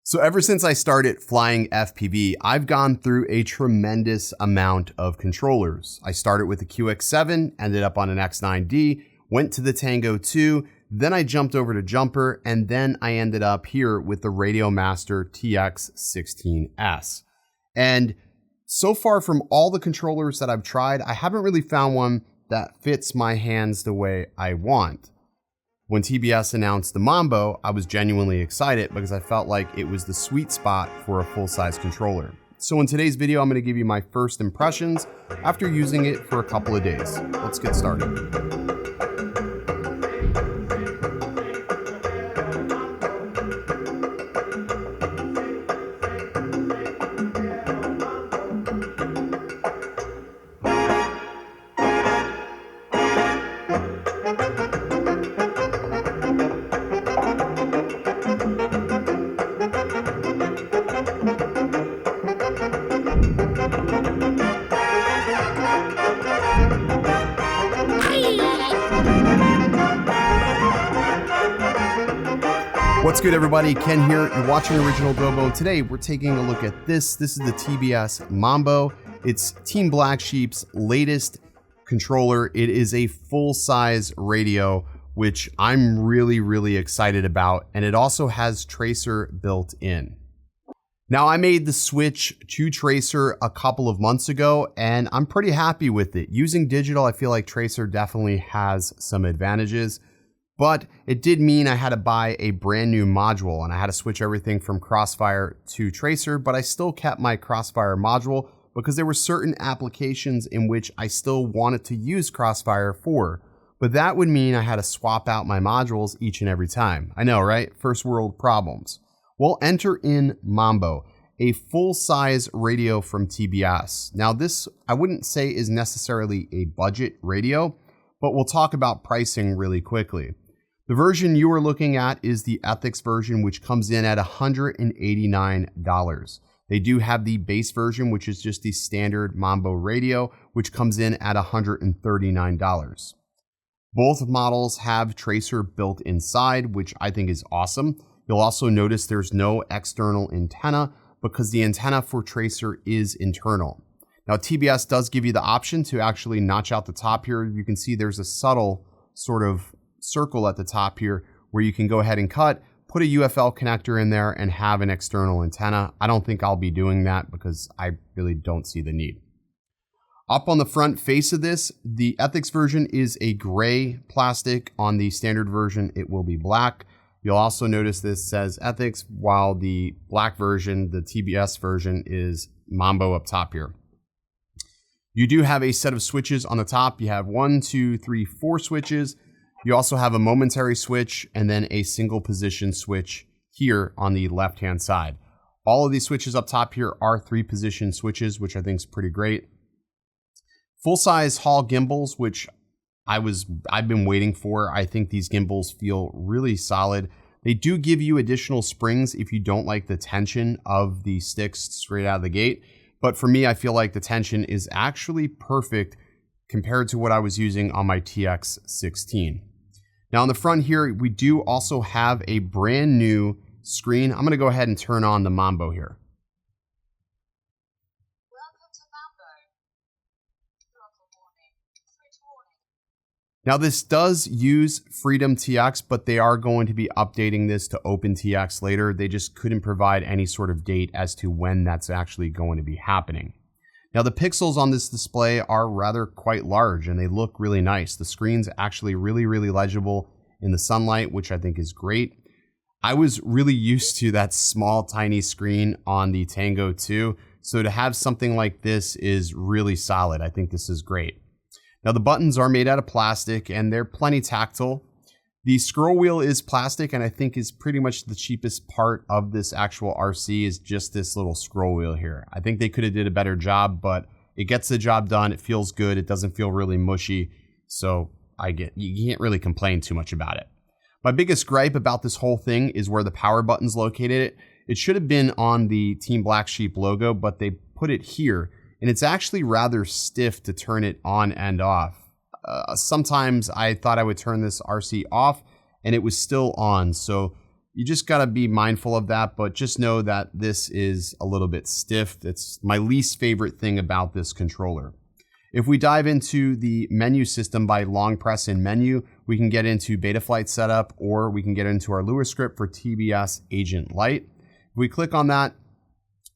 So ever since I started flying FPV, I've gone through a tremendous amount of controllers. I started with the QX7, ended up on an X9D, went to the Tango 2, then I jumped over to Jumper, and then I ended up here with the Radiomaster TX16S. And so far from all the controllers that I've tried, I haven't really found one that fits my hands the way I want. When TBS announced the Mambo, I was genuinely excited because I felt like it was the sweet spot for a full-size controller. So in today's video, I'm going to give you my first impressions after using it for a couple of days. Let's get started. What's good, everybody? Ken here. You're watching OriginaldoBo. Today, we're taking a look at this. This is the TBS Mambo. It's Team Black Sheep's latest controller. It is a full-size radio, which I'm really excited about. And it also has Tracer built in. Now, I made the switch to Tracer a couple of months ago, and I'm pretty happy with it. Using digital, I feel like Tracer definitely has some advantages. But it did mean I had to buy a brand new module, and I had to switch everything from Crossfire to Tracer, but I still kept my Crossfire module because there were certain applications in which I still wanted to use Crossfire for. But that would mean I had to swap out my modules each and every time. I know, right? First world problems. Well, enter in Mambo, a full-size radio from TBS. Now this, I wouldn't say is necessarily a budget radio, but we'll talk about pricing really quickly. The version you are looking at is the Ethix version, which comes in at $189. They do have the base version, which is just the standard Mambo radio, which comes in at $139. Both models have Tracer built inside, which I think is awesome. You'll also notice there's no external antenna because the antenna for Tracer is internal. Now, TBS does give you the option to actually notch out the top here. You can see there's a subtle sort of circle at the top here where you can go ahead and cut, put a UFL connector in there and have an external antenna. I don't think I'll be doing that because I really don't see the need. Up on the front face of this, the Ethix version is a gray plastic. On the standard version, it will be black. You'll also notice this says Ethix, while the black version, the TBS version, is Mambo up top here. You do have a set of switches on the top. You have 1, 2, 3, 4 switches. You also have a momentary switch and then a single position switch here on the left-hand side. All of these switches up top here are 3-position switches, which I think is pretty great. Full-size Hall gimbals, which I've been waiting for. I think these gimbals feel really solid. They do give you additional springs if you don't like the tension of the sticks straight out of the gate. But for me, I feel like the tension is actually perfect compared to what I was using on my TX16. Now on the front here, we do also have a brand new screen. I'm going to go ahead and turn on the Mambo here. Welcome to Mambo. Throttle warning. Switch warning. Now this does use Freedom TX, but they are going to be updating this to OpenTX later. They just couldn't provide any sort of date as to when that's actually going to be happening. Now the pixels on this display are rather quite large and they look really nice. The screen's actually really legible in the sunlight, which I think is great. I was really used to that small tiny screen on the Tango 2, so to have something like this is really solid. I think this is great. Now the buttons are made out of plastic and they're plenty tactile. The scroll wheel is plastic and I think is pretty much the cheapest part of this actual RC is just this little scroll wheel here. I think they could have did a better job, but it gets the job done. It feels good. It doesn't feel really mushy. So you can't really complain too much about it. My biggest gripe about this whole thing is where the power button's located. It should have been on the Team Black Sheep logo, but they put it here. And it's actually rather stiff to turn it on and off. Sometimes I thought I would turn this RC off and it was still on. So You just got to be mindful of that, but just know that this is a little bit stiff. It's my least favorite thing about this controller. If we dive into the menu system by long press in menu, we can get into Betaflight setup, or we can get into our Lua script for TBS Agent Lite. If we click on that,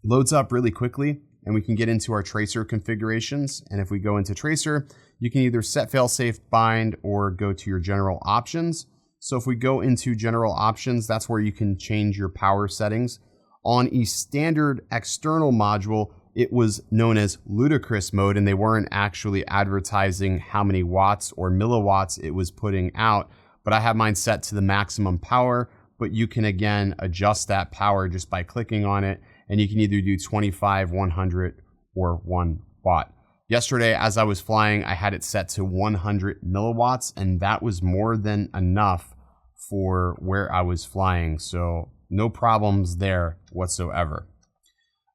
loads up really quickly, and we can get into our tracer configurations. And if we go into tracer, you can either set failsafe bind or go to your general options. So if we go into general options, that's where you can change your power settings. On a standard external module, it was known as ludicrous mode, and they weren't actually advertising how many watts or milliwatts it was putting out. But I have mine set to the maximum power, but you can again adjust that power just by clicking on it, and you can either do 25, 100, or 1 watt. Yesterday, as I was flying, I had it set to 100 milliwatts, and that was more than enough for where I was flying. So no problems there whatsoever.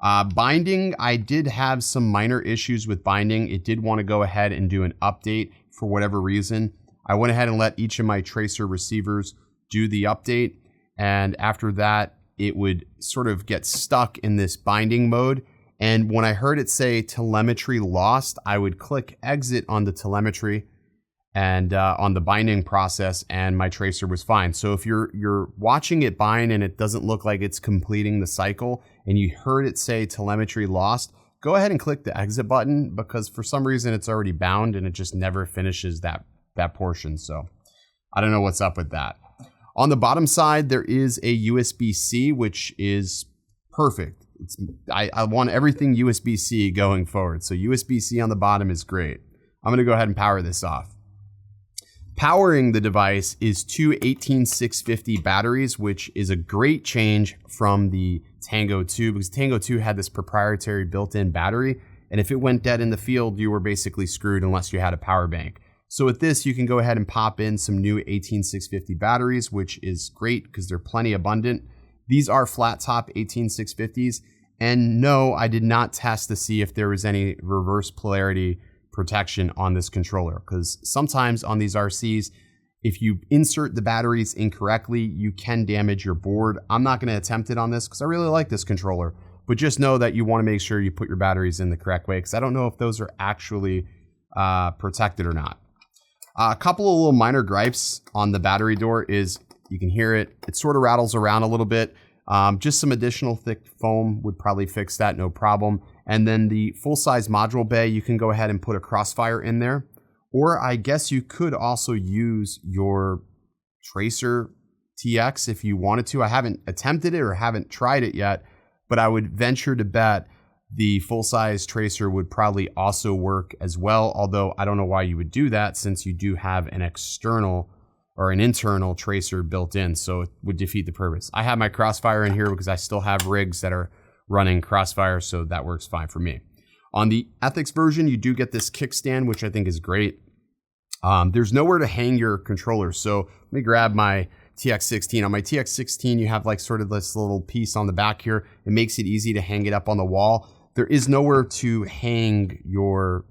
Binding, I did have some minor issues with binding. It did want to go ahead and do an update for whatever reason. I went ahead and let each of my tracer receivers do the update, and after that, it would sort of get stuck in this binding mode. And when I heard it say telemetry lost, I would click exit on the telemetry and on the binding process, and my tracer was fine. So if you're watching it bind and it doesn't look like it's completing the cycle, and you heard it say telemetry lost, go ahead and click the exit button, because for some reason it's already bound and it just never finishes that portion. So I don't know what's up with that. On the bottom side, there is a USB-C, which is perfect. I want everything USB-C going forward. So USB-C on the bottom is great. I'm going to go ahead and power this off. Powering the device is two 18650 batteries, which is a great change from the Tango 2, because Tango 2 had this proprietary built-in battery, and if it went dead in the field, you were basically screwed unless you had a power bank. So with this, you can go ahead and pop in some new 18650 batteries, which is great because they're plenty abundant. These are flat top 18650s, and no, I did not test to see if there was any reverse polarity protection on this controller, because sometimes on these RCs, if you insert the batteries incorrectly, you can damage your board. I'm not going to attempt it on this because I really like this controller, but just know that you want to make sure you put your batteries in the correct way, because I don't know if those are actually protected or not. A couple of little minor gripes on the battery door is, you can hear it, it sort of rattles around a little bit. Just some additional thick foam would probably fix that, no problem. And then the full-size module bay, you can go ahead and put a crossfire in there. Or I guess you could also use your Tracer TX if you wanted to. I haven't attempted it or haven't tried it yet, but I would venture to bet the full-size Tracer would probably also work as well, although I don't know why you would do that, since you do have an external or an internal tracer built in, so it would defeat the purpose. I have my crossfire in here because I still have rigs that are running crossfire, so that works fine for me. On the Ethix version, you do get this kickstand, which I think is great. There's nowhere to hang your controller, so let me grab my TX16. On my TX16, you have like sort of this little piece on the back here. It makes it easy to hang it up on the wall. There is nowhere to hang your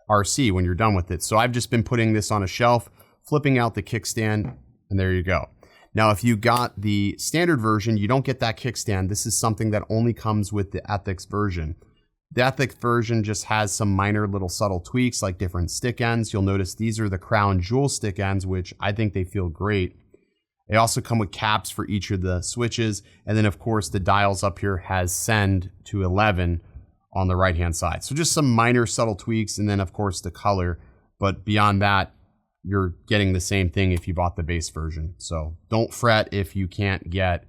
RC when you're done with it, so I've just been putting this on a shelf, flipping out the kickstand, and there you go. Now, if you got the standard version, you don't get that kickstand. This is something that only comes with the Ethix version. The Ethix version just has some minor little subtle tweaks, like different stick ends. You'll notice these are the crown jewel stick ends, which I think they feel great. They also come with caps for each of the switches. And then, of course, the dials up here has send to 11 on the right-hand side. So just some minor subtle tweaks, and then, of course, the color. But beyond that, you're getting the same thing if you bought the base version. So don't fret if you can't get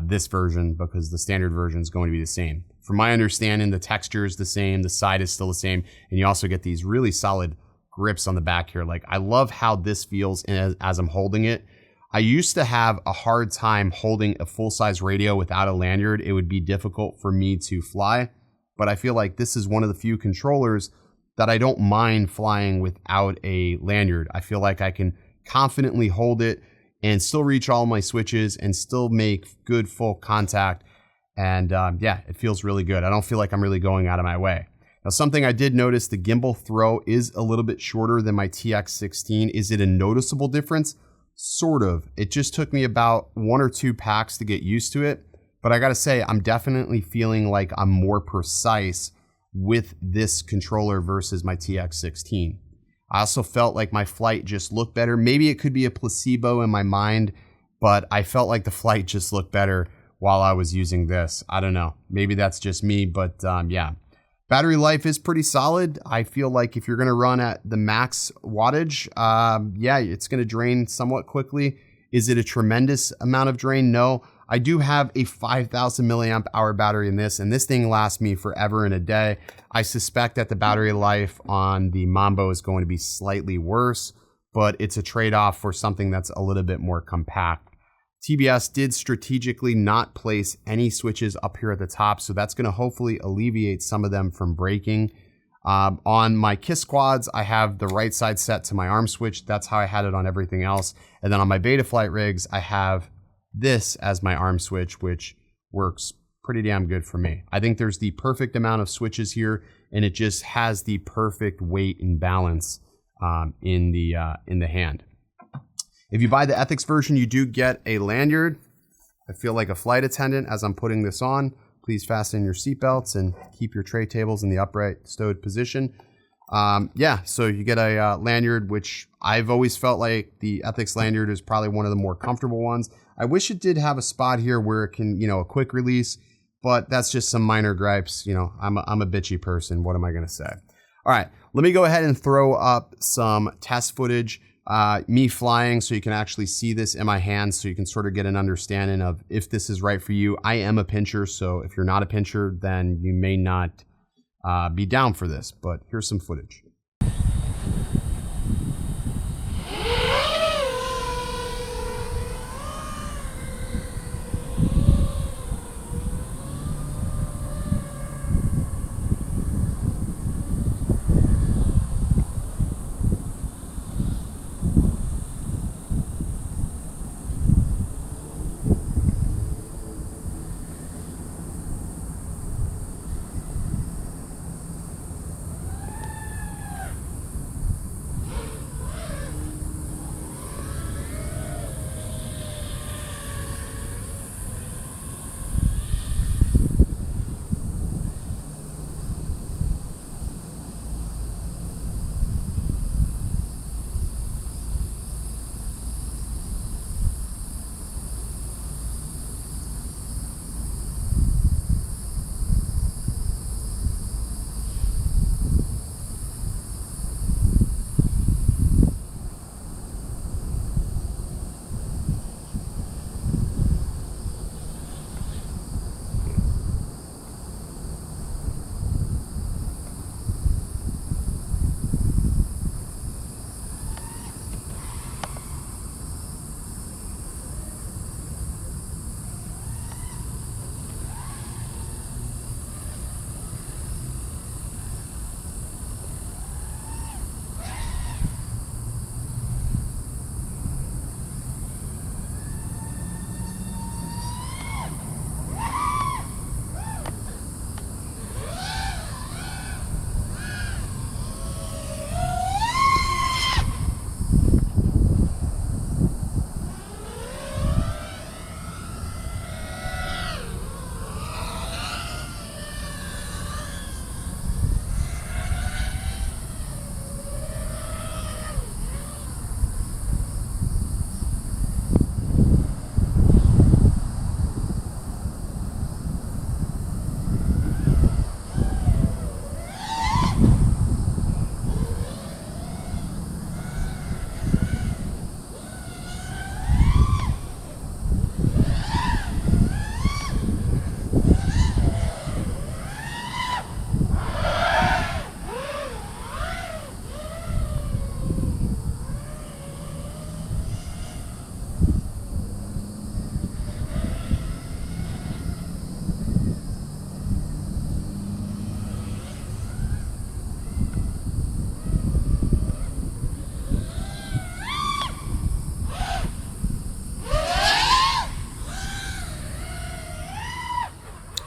this version, because the standard version is going to be the same. From my understanding, the texture is the same, the side is still the same, and you also get these really solid grips on the back here. Like, I love how this feels as I'm holding it. I used to have a hard time holding a full-size radio without a lanyard. It would be difficult for me to fly, but I feel like this is one of the few controllers that I don't mind flying without a lanyard. I feel like I can confidently hold it and still reach all my switches and still make good full contact. And yeah, it feels really good. I don't feel like I'm really going out of my way. Now, something I did notice, the gimbal throw is a little bit shorter than my TX16. Is it a noticeable difference? Sort of. It just took me about 1 or 2 packs to get used to it. But I gotta say, I'm definitely feeling like I'm more precise with this controller versus my TX16. I also felt like my flight just looked better. Maybe it could be a placebo in my mind, but I felt like the flight just looked better while I was using this. I don't know. Maybe that's just me, but yeah. Battery life is pretty solid. I feel like if you're gonna run at the max wattage, yeah, it's gonna drain somewhat quickly. Is it a tremendous amount of drain? No. I do have a 5,000 milliamp hour battery in this, and this thing lasts me forever and a day. I suspect that the battery life on the Mambo is going to be slightly worse, but it's a trade-off for something that's a little bit more compact. TBS did strategically not place any switches up here at the top, so that's going to hopefully alleviate some of them from breaking. On my KISS quads, I have the right side set to my arm switch. That's how I had it on everything else. And then on my Betaflight rigs, I have this as my arm switch, which works pretty damn good for me. I think there's the perfect amount of switches here, and it just has the perfect weight and balance in the hand. If you buy the Ethix version, you do get a lanyard. I feel like a flight attendant as I'm putting this on. Please fasten your seatbelts and keep your tray tables in the upright stowed position. Yeah, so you get a lanyard, which I've always felt like the Ethix lanyard is probably one of the more comfortable ones. I wish it did have a spot here where it can, a quick release, but that's just some minor gripes. I'm a bitchy person. What am I going to say? All right, let me go ahead and throw up some test footage, me flying, so you can actually see this in my hands, so you can sort of get an understanding of if this is right for you. I am a pincher, so if you're not a pincher, then you may not be down for this, but here's some footage.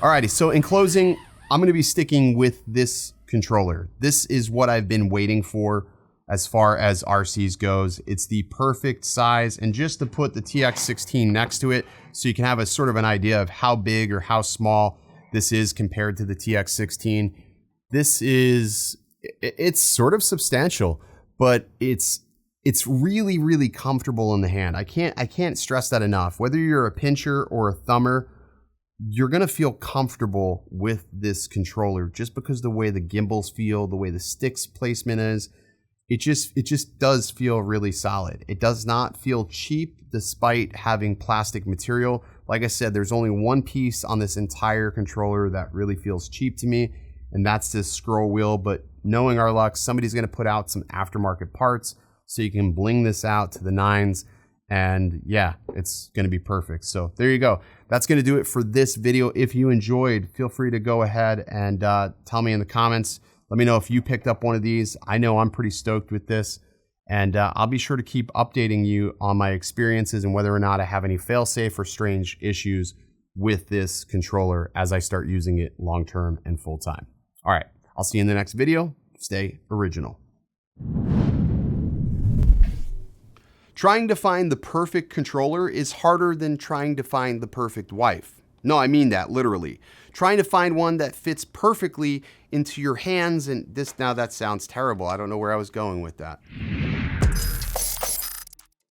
Alrighty, so in closing, I'm going to be sticking with this controller. This is what I've been waiting for as far as RCs goes. It's the perfect size. And just to put the TX16 next to it so you can have a sort of an idea of how big or how small this is compared to the TX16. It's sort of substantial, but it's really, really comfortable in the hand. I can't stress that enough. Whether you're a pincher or a thumber, you're gonna feel comfortable with this controller just because the way the gimbals feel, the way the sticks placement is. It just does feel really solid. It does not feel cheap despite having plastic material. Like I said, there's only one piece on this entire controller that really feels cheap to me, and that's this scroll wheel. But knowing our luck, somebody's gonna put out some aftermarket parts so you can bling this out to the nines, and yeah, it's gonna be perfect. So there you go. That's gonna do it for this video. If you enjoyed, feel free to go ahead and tell me in the comments. Let me know if you picked up one of these. I know I'm pretty stoked with this, and I'll be sure to keep updating you on my experiences and whether or not I have any fail-safe or strange issues with this controller as I start using it long-term and full-time. All right, I'll see you in the next video. Stay original. Trying to find the perfect controller is harder than trying to find the perfect wife. No, I mean that literally. Trying to find one that fits perfectly into your hands, and now that sounds terrible. I don't know where I was going with that.